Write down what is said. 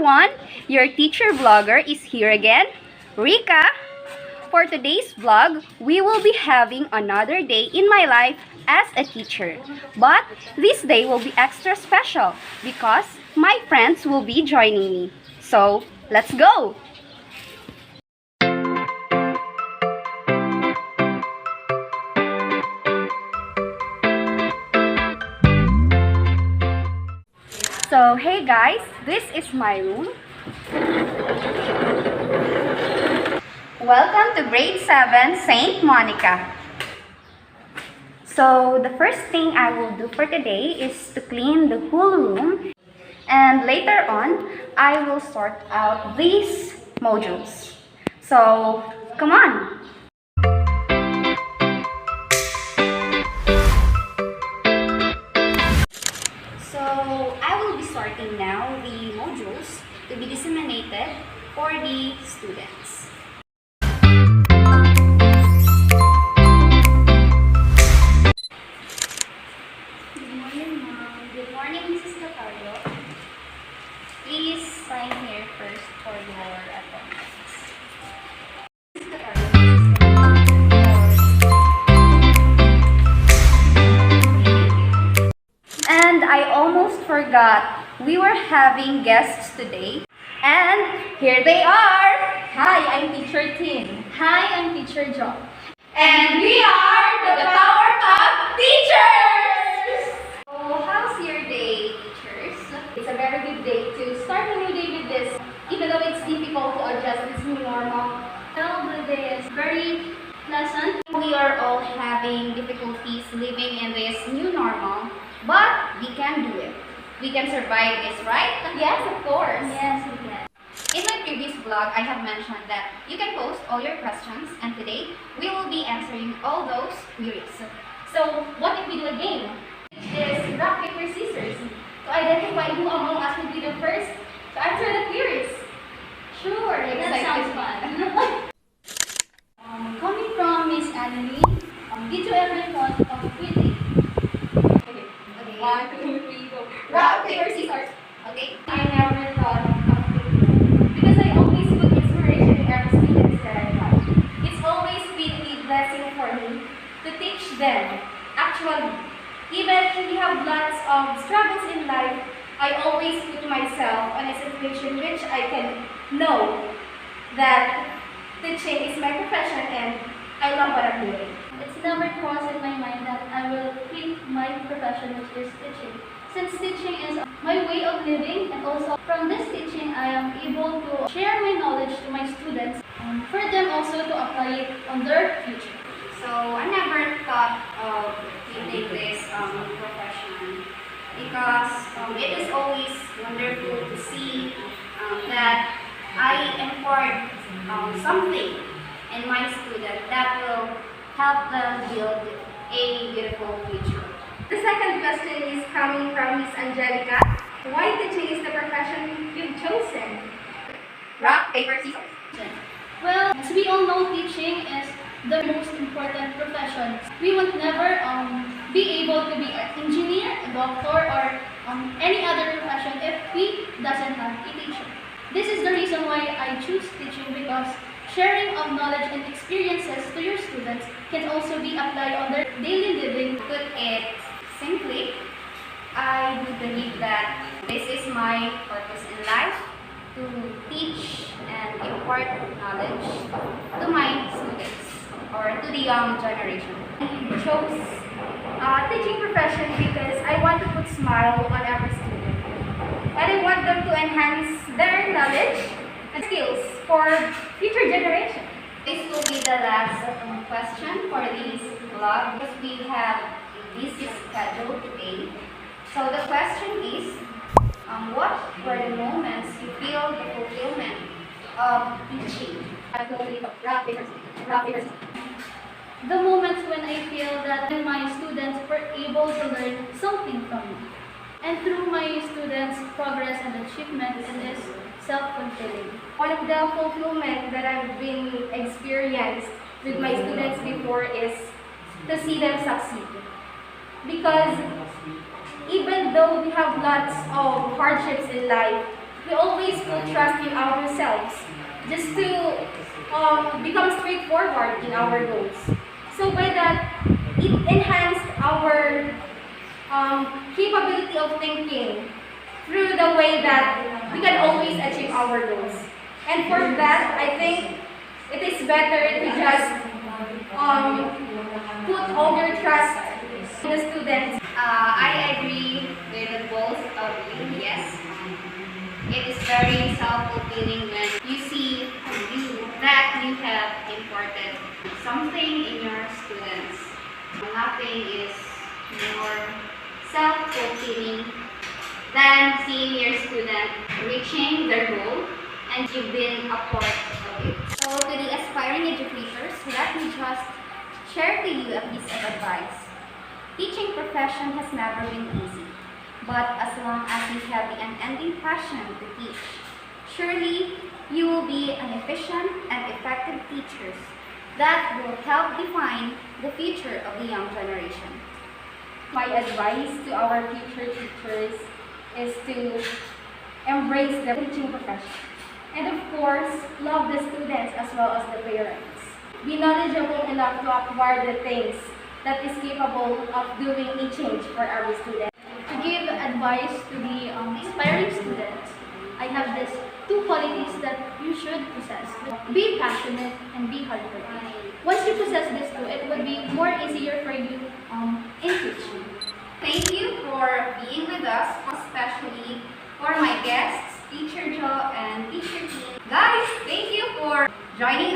everyone, your teacher vlogger is here again, Rika. For today's vlog, we will be having another day in my life as a teacher. But this day will be extra special because my friends will be joining me. So, let's go! So, hey guys, this is my room. Welcome to grade 7, St. Monica. So, the first thing I will do for today is to clean the whole room. And later on, I will sort out these modules. So, come on! So, I will be sorting now the modules to be disseminated for the students. Good morning, Mom. Good morning, Mrs. Catarlo. Please sign here first for your attendance. Mrs. Catarlo, and I almost forgot, we were having guests today. And here they are! Hi, I'm Teacher Tin. Hi, I'm Teacher Jo. And we are the Powerpuff Teachers! So, how's your day, teachers? It's a very good day to start a new day with this. Even though it's difficult to adjust this new normal, the day is very pleasant. We are all having difficulties living in this new normal, but we can do it. We can survive this, right? Yes, of course. Yes, we can. In my previous vlog, I have mentioned that you can post all your questions, and today we will be answering all those queries. So, what if we do a game? Which is rock, paper, scissors. To identify who among us would be the first to answer the queries. Sure, that sounds fun. Coming from Miss Annalie, did you ever thought of quitting? Okay. 1, 2, 3, go. Rock, paper, scissors. Okay? I never thought of quitting because I always put inspiration in every students that I have. It's always been a blessing for me to teach them. Actually, even if we have lots of struggles in life, I always put myself in a situation which I can know that teaching is my profession and I love what I'm doing. It's never crossed in my mind that I will quit my profession, which is teaching. Since teaching is my way of living, and also from this teaching, I am able to share my knowledge to my students for them also to apply it on their future. So, I never thought of quitting this profession because it is always wonderful to see that I impart something in my student that will help them build a beautiful future. The second question is coming from Miss Angelica. Why teaching is the profession you've chosen? Rock, paper, scissors. Well, as we all know, teaching is the most important profession. We would never be able to be an engineer, a doctor, or any other profession if we doesn't have a teacher. This is the reason why I choose teaching, because sharing of knowledge and experiences to your students can also be applied on their daily living. Put it simply, I do believe that this is my purpose in life, to teach and impart knowledge to my students or to the young generation. I chose teaching profession because I want to put smile on every student. And I want them to enhance their knowledge and skills for future generations. This will be the last question for this vlog because we have a busy schedule today. So the question is, what were the moments you feel the fulfillment of teaching? The moments when I feel that my students were able to learn something from me. And through my students' progress and achievement, it is self-fulfilling. One of the fulfillment that I've been experienced with my students before is to see them succeed. Because even though we have lots of hardships in life, we always put trust in ourselves just to become straightforward in our goals. So by that, it enhanced our capability of thinking through the way that we can always achieve our goals. And for that, I think it is better to just put all your trust in the students. I agree with both of you. Yes, it is very self-fulfilling when you see that you have imported something in your students. Nothing is more self-fulfilling than seeing your student reaching their goal and you've been a part of it. So to the aspiring educators, let me just share to you a piece of advice. Teaching profession has never been easy, but as long as you have the unending passion to teach, surely you will be an efficient and effective teachers that will help define the future of the young generation. My advice to our future teachers is to embrace the teaching profession. And of course, love the students as well as the parents. Be knowledgeable enough to acquire the things that is capable of doing a change for our students. To give advice to the aspiring students, I have these two qualities that you should possess. Be passionate and be hardworking. Once you possess these two, it will be more easier for you in teaching. Thank you for being with us, especially for my guests, Teacher Jo and Teacher Teen. Guys, thank you for joining